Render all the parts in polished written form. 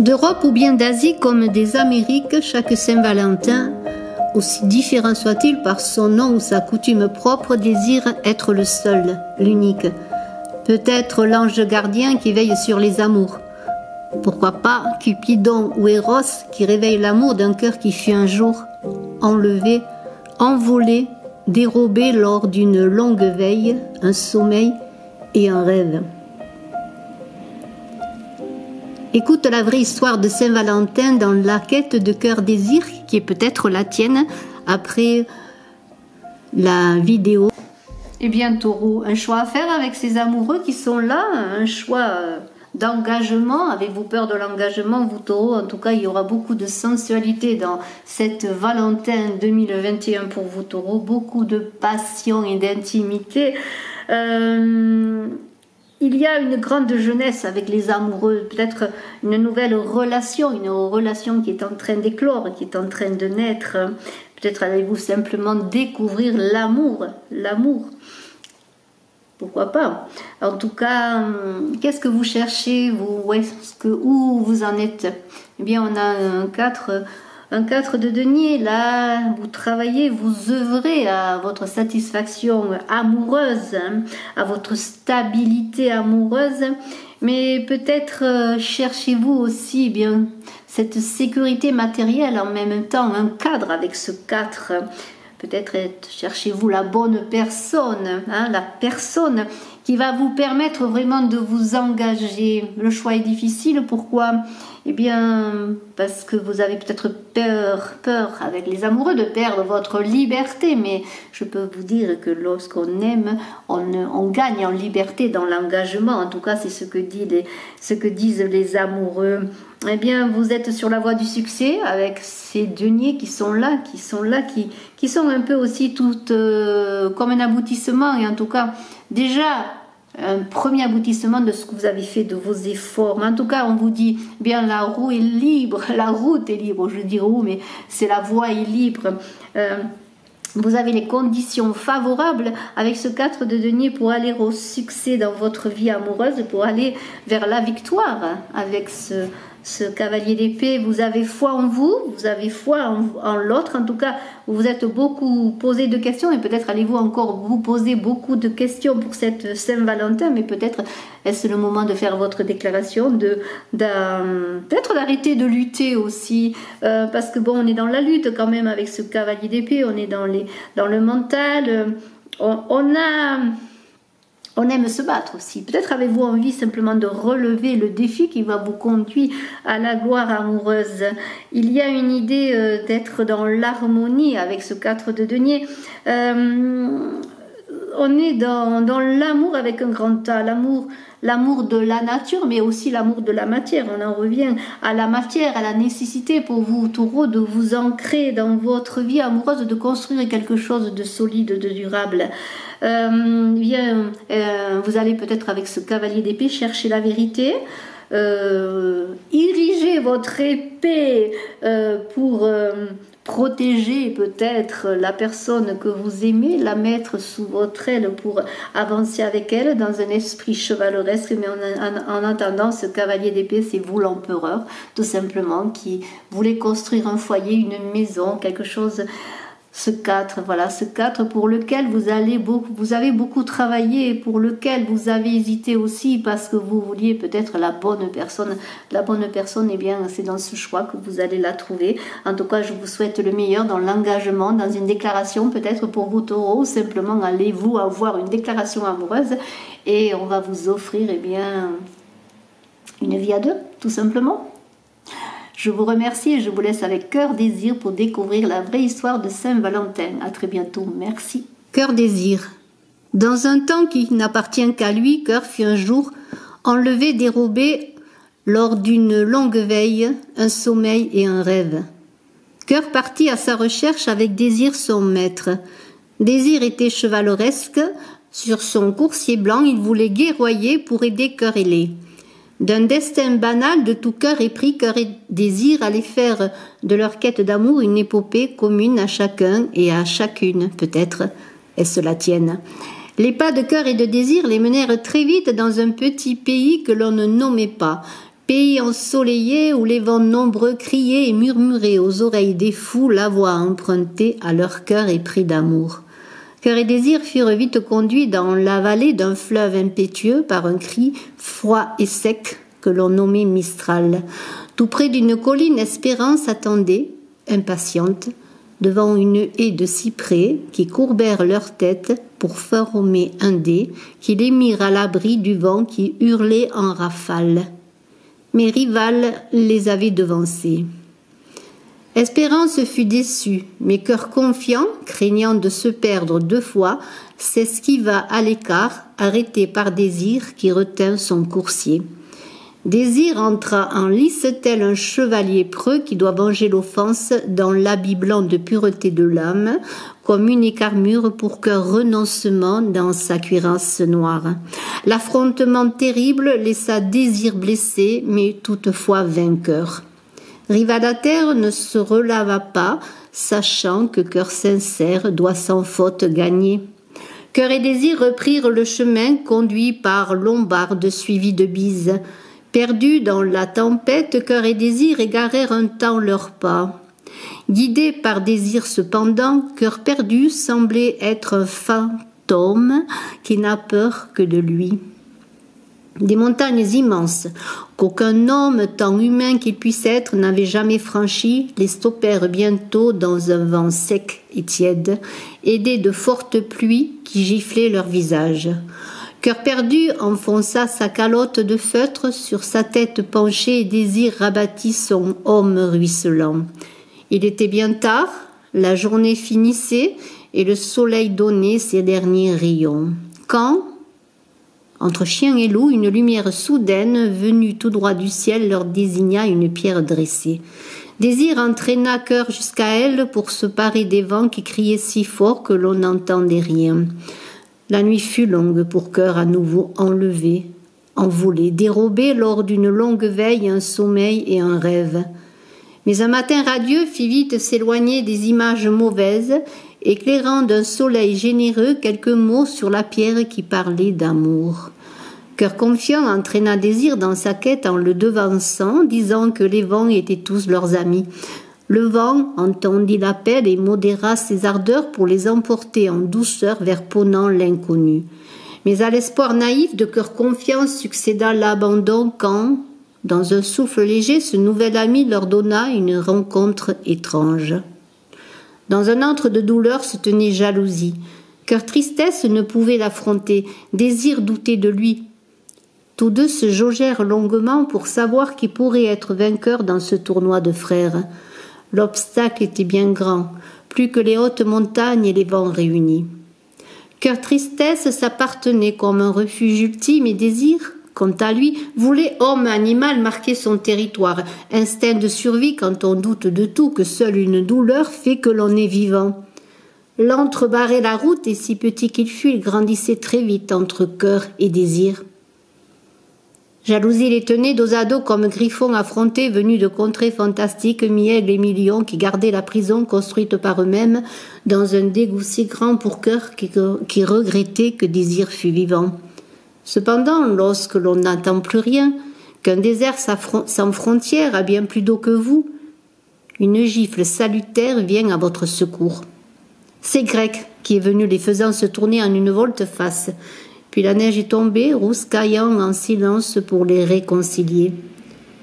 D'Europe ou bien d'Asie comme des Amériques, chaque Saint-Valentin, aussi différent soit-il par son nom ou sa coutume propre, désire être le seul, l'unique. Peut-être l'ange gardien qui veille sur les amours. Pourquoi pas Cupidon ou Eros qui réveille l'amour d'un cœur qui fut un jour enlevé, envolé, dérobé lors d'une longue veille, un sommeil et un rêve. Écoute la vraie histoire de Saint-Valentin dans la quête de cœur désir, qui est peut-être la tienne, après la vidéo. Eh bien, Taureau, un choix à faire avec ces amoureux qui sont là, un choix d'engagement. Avez-vous peur de l'engagement, vous, Taureau? En tout cas, il y aura beaucoup de sensualité dans cette Valentin 2021 pour vous, Taureau. Beaucoup de passion et d'intimité. Il y a une grande jeunesse avec les amoureux, peut-être une nouvelle relation, une relation qui est en train d'éclore, qui est en train de naître. Peut-être allez-vous simplement découvrir l'amour, l'amour. Pourquoi pas? En tout cas, qu'est-ce que vous cherchez, vous? Où vous en êtes? Eh bien, on a un 4 de denier. Là, vous travaillez, vous œuvrez à votre satisfaction amoureuse, à votre stabilité amoureuse. Mais peut-être cherchez-vous aussi bien cette sécurité matérielle en même temps, un cadre avec ce 4. Peut-être cherchez-vous la bonne personne, la personne qui va vous permettre vraiment de vous engager. Le choix est difficile, pourquoi? Eh bien, parce que vous avez peut-être peur avec les amoureux de perdre votre liberté, mais je peux vous dire que lorsqu'on aime, on gagne en liberté dans l'engagement. En tout cas, c'est ce que disent les amoureux. Eh bien, vous êtes sur la voie du succès avec ces deniers qui sont là, qui sont un peu aussi toutes comme un aboutissement, et en tout cas, déjà, un premier aboutissement de ce que vous avez fait, de vos efforts. Mais en tout cas, on vous dit, bien, la roue est libre, la route est libre, je dis roue, mais c'est la voie est libre. Vous avez les conditions favorables avec ce 4 de denier pour aller au succès dans votre vie amoureuse, pour aller vers la victoire avec ce cavalier d'épée. Vous avez foi en vous, vous avez foi en l'autre. En tout cas, vous vous êtes beaucoup posé de questions, et peut-être allez-vous encore vous poser beaucoup de questions pour cette Saint-Valentin, mais peut-être est-ce le moment de faire votre déclaration, peut-être d'arrêter de lutter aussi, parce que bon, on est dans la lutte quand même avec ce cavalier d'épée, on est dans le mental, on aime se battre aussi. Peut-être avez-vous envie simplement de relever le défi qui va vous conduire à la gloire amoureuse. Il y a une idée d'être dans l'harmonie avec ce 4 de denier. On est dans l'amour avec un grand A, l'amour de la nature, mais aussi l'amour de la matière. On en revient à la matière, à la nécessité pour vous, Taureau, de vous ancrer dans votre vie amoureuse, de construire quelque chose de solide, de durable. Vous allez peut-être avec ce cavalier d'épée chercher la vérité, ériger votre épée pour protéger peut-être la personne que vous aimez, la mettre sous votre aile pour avancer avec elle dans un esprit chevaleresque. Mais en attendant, ce cavalier d'épée, c'est vous l'empereur, tout simplement, qui voulait construire un foyer, une maison, quelque chose. Ce 4, voilà, ce 4 pour lequel vous avez beaucoup travaillé, pour lequel vous avez hésité aussi parce que vous vouliez peut-être la bonne personne. La bonne personne, eh bien, c'est dans ce choix que vous allez la trouver. En tout cas, je vous souhaite le meilleur dans l'engagement, dans une déclaration peut-être pour vous, Taureau. Simplement, allez-vous avoir une déclaration amoureuse et on va vous offrir, eh bien, une vie à deux, tout simplement. Je vous remercie et je vous laisse avec Cœur Désir pour découvrir la vraie histoire de Saint-Valentin. À très bientôt. Merci. Cœur Désir. Dans un temps qui n'appartient qu'à lui, Cœur fut un jour enlevé, dérobé lors d'une longue veille, un sommeil et un rêve. Cœur partit à sa recherche avec Désir son maître. Désir était chevaleresque. Sur son coursier blanc, il voulait guerroyer pour aider Cœur ailé. D'un destin banal de tout cœur épris, Cœur et Désir allaient faire de leur quête d'amour une épopée commune à chacun et à chacune, peut-être est-ce la tienne. Les pas de Cœur et de Désir les menèrent très vite dans un petit pays que l'on ne nommait pas. Pays ensoleillé où les vents nombreux criaient et murmuraient aux oreilles des fous la voix empruntée à leur cœur épris d'amour. Cœur et désir furent vite conduits dans la vallée d'un fleuve impétueux par un cri froid et sec que l'on nommait Mistral. Tout près d'une colline, Espérance attendait, impatiente, devant une haie de cyprès qui courbèrent leurs têtes pour former un dé qui les mirent à l'abri du vent qui hurlait en rafales. Mais Rival les avait devancés. Espérance fut déçue, mais cœur confiant, craignant de se perdre 2 fois, s'esquiva à l'écart, arrêté par Désir qui retint son coursier. Désir entra en lice tel un chevalier preux qui doit venger l'offense dans l'habit blanc de pureté de l'âme, comme unique armure pour cœur renoncement dans sa cuirasse noire. L'affrontement terrible laissa Désir blessé, mais toutefois vainqueur. Rivadater ne se releva pas, sachant que cœur sincère doit sans faute gagner. Cœur et Désir reprirent le chemin conduit par Lombarde suivi de Bise. Perdus dans la tempête, Cœur et Désir égarèrent un temps leurs pas. Guidés par Désir cependant, Cœur perdu semblait être un fantôme qui n'a peur que de lui. Des montagnes immenses, qu'aucun homme, tant humain qu'il puisse être, n'avait jamais franchies, les stoppèrent bientôt dans un vent sec et tiède, aidés de fortes pluies qui giflaient leurs visages. Cœur perdu enfonça sa calotte de feutre sur sa tête penchée et Désir rabattit son homme ruisselant. Il était bien tard, la journée finissait et le soleil donnait ses derniers rayons. Quand, entre chien et loup, une lumière soudaine, venue tout droit du ciel, leur désigna une pierre dressée. Désir entraîna Cœur jusqu'à elle pour se parer des vents qui criaient si fort que l'on n'entendait rien. La nuit fut longue pour Cœur à nouveau enlevé, envolé, dérobé lors d'une longue veille, un sommeil et un rêve. Mais un matin radieux fit vite s'éloigner des images mauvaises, éclairant d'un soleil généreux quelques mots sur la pierre qui parlait d'amour. Cœur confiant entraîna Désir dans sa quête en le devançant, disant que les vents étaient tous leurs amis. Le vent entendit l'appel et modéra ses ardeurs pour les emporter en douceur vers Ponant l'inconnu. Mais à l'espoir naïf de Cœur confiant succéda l'abandon quand, dans un souffle léger, ce nouvel ami leur donna une rencontre étrange. Dans un antre de douleur se tenait jalousie. Cœur tristesse ne pouvait l'affronter, Désir doutait de lui. Tous deux se jaugèrent longuement pour savoir qui pourrait être vainqueur dans ce tournoi de frères. L'obstacle était bien grand, plus que les hautes montagnes et les vents réunis. Cœur tristesse s'appartenait comme un refuge ultime et Désir, quant à lui, voulait homme animal marquer son territoire, instinct de survie quand on doute de tout, que seule une douleur fait que l'on est vivant. L'antre barrait la route et si petit qu'il fût, il grandissait très vite entre Cœur et Désir. Jalousie les tenait dos à dos comme griffons affrontés venus de contrées fantastiques, mi-aigle et mi-lion qui gardaient la prison construite par eux-mêmes dans un dégoût si grand pour Cœur qui regrettait que Désir fût vivant. Cependant, lorsque l'on n'entend plus rien, qu'un désert sans frontières a bien plus d'eau que vous, une gifle salutaire vient à votre secours. C'est Grec qui est venu, les faisant se tourner en une volte-face. Puis la neige est tombée, rouscaillant en silence pour les réconcilier.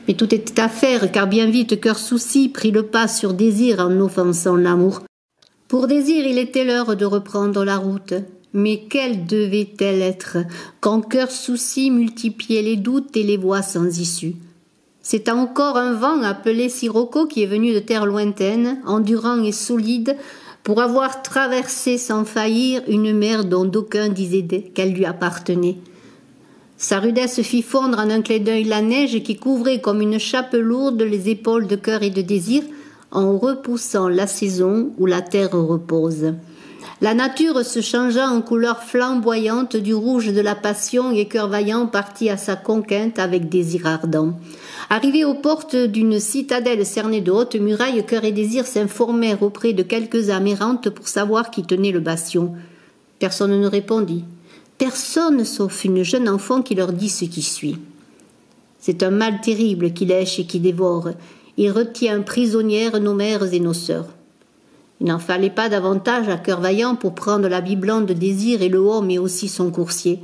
Mais tout était à faire, car bien vite Cœur souci prit le pas sur Désir en offensant l'amour. Pour Désir, il était l'heure de reprendre la route. Mais quelle devait-elle être, quand Cœur souci multipliait les doutes et les voies sans issue? C'est encore un vent appelé Sirocco qui est venu de terre lointaine, endurant et solide, pour avoir traversé sans faillir une mer dont d'aucuns disaient qu'elle lui appartenait. Sa rudesse fit fondre en un clin d'œil la neige qui couvrait comme une chape lourde les épaules de Cœur et de Désir, en repoussant la saison où la terre repose. La nature se changea en couleur flamboyante du rouge de la passion et Cœur vaillant partit à sa conquête avec Désir ardent. Arrivés aux portes d'une citadelle cernée de hautes murailles, Cœur et Désir s'informèrent auprès de quelques âmes errantes pour savoir qui tenait le bastion. Personne ne répondit. Personne sauf une jeune enfant qui leur dit ce qui suit. C'est un mal terrible qui lèche et qui dévore. Il retient prisonnières nos mères et nos sœurs. Il n'en fallait pas davantage à cœur vaillant pour prendre la biblande de Désir et le homme et aussi son coursier.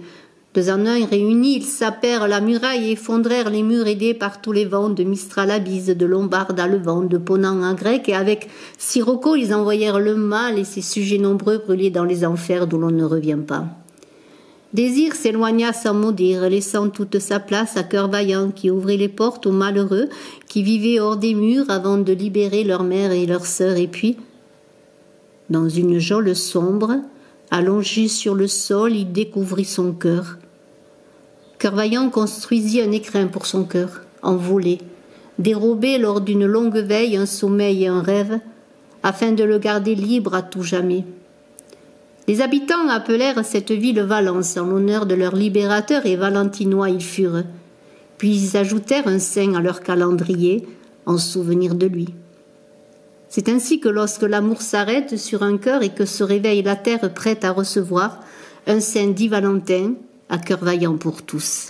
Deux en un réunis, ils sapèrent la muraille et effondrèrent les murs aidés par tous les vents, de Mistral à Bise, de Lombarde à Levant, de Ponant à Grec, et avec Sirocco, ils envoyèrent le mal et ses sujets nombreux brûlés dans les enfers d'où l'on ne revient pas. Désir s'éloigna sans mot dire, laissant toute sa place à cœur vaillant, qui ouvrit les portes aux malheureux, qui vivaient hors des murs avant de libérer leur mère et leur sœur, et puis, dans une geôle sombre, allongé sur le sol, il découvrit son cœur. Cœur vaillant construisit un écrin pour son cœur, envolé, dérobé lors d'une longue veille, un sommeil et un rêve, afin de le garder libre à tout jamais. Les habitants appelèrent cette ville Valence en l'honneur de leur libérateur, et valentinois ils furent. Puis ils ajoutèrent un saint à leur calendrier en souvenir de lui. C'est ainsi que lorsque l'amour s'arrête sur un cœur et que se réveille la terre prête à recevoir, un saint dit Valentin, à cœur vaillant pour tous.